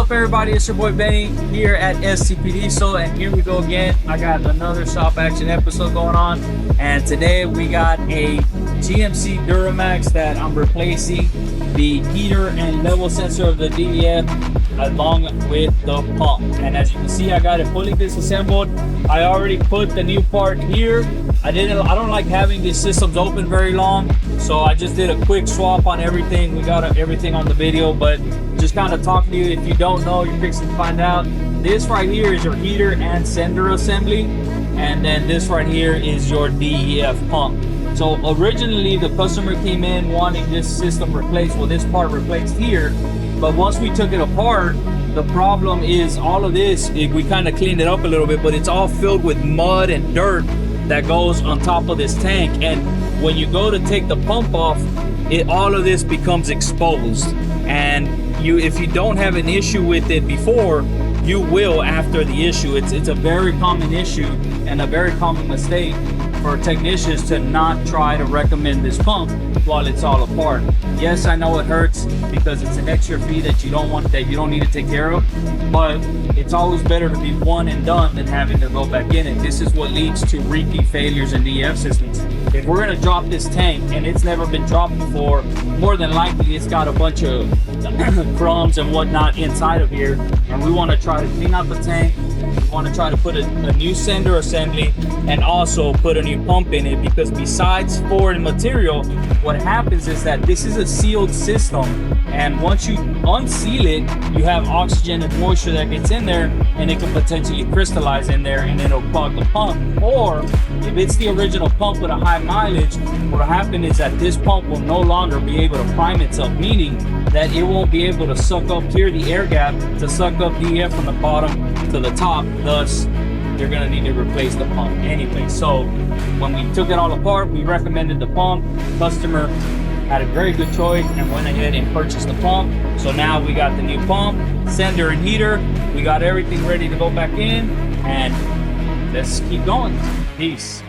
up, everybody? It's your boy Benny here at STP Diesel, and here we go again. I got another shop action episode going on, and today we got a GMC Duramax that I'm replacing the heater and level sensor of the DEF along with the pump. And as you can see, I got it fully disassembled. I already put the new part here. I don't like having these systems open very long, so I just did a quick swap on everything. We got everything on the video, but just kind of talking to you. If you don't know, you're fixing to find out. This right here is your heater and sender assembly, and then this right here is your DEF pump. So originally the customer came in wanting this system replaced, well, this part replaced here, but once we took it apart, the problem is all of this, we kind of cleaned it up a little bit, but it's all filled with mud and dirt that goes on top of this tank. And when you go to take the pump off, all of this becomes exposed. And if you don't have an issue with it before, you will after the issue. It's a very common issue and a very common mistake for technicians to not try to recommend this pump while it's all apart. Yes, I know it hurts because it's an extra fee that you don't need to take care of, but it's always better to be one and done than having to go back in it. This is what leads to repeat failures in DEF systems. If we're gonna drop this tank and it's never been dropped before, more than likely it's got a bunch of crumbs and whatnot inside of here, and we want to try to clean out the tank. We want to try to put a new sender assembly and also put a new pump in it, because besides foreign material, what happens is that this is a sealed system, and once you unseal it, you have oxygen and moisture that gets in there, and it can potentially crystallize in there and it'll clog the pump. Or if it's the original pump with a high mileage, what will happen is that this pump will no longer be able to prime itself, meaning that it won't be able to suck up, clear the air gap to suck up DEF from the bottom to the top. Thus, you're gonna need to replace the pump anyway. So when we took it all apart, we recommended the pump. Customer had a very good choice and went ahead and purchased the pump. So now we got the new pump, sender and heater. We got everything ready to go back in, and let's keep going. Peace.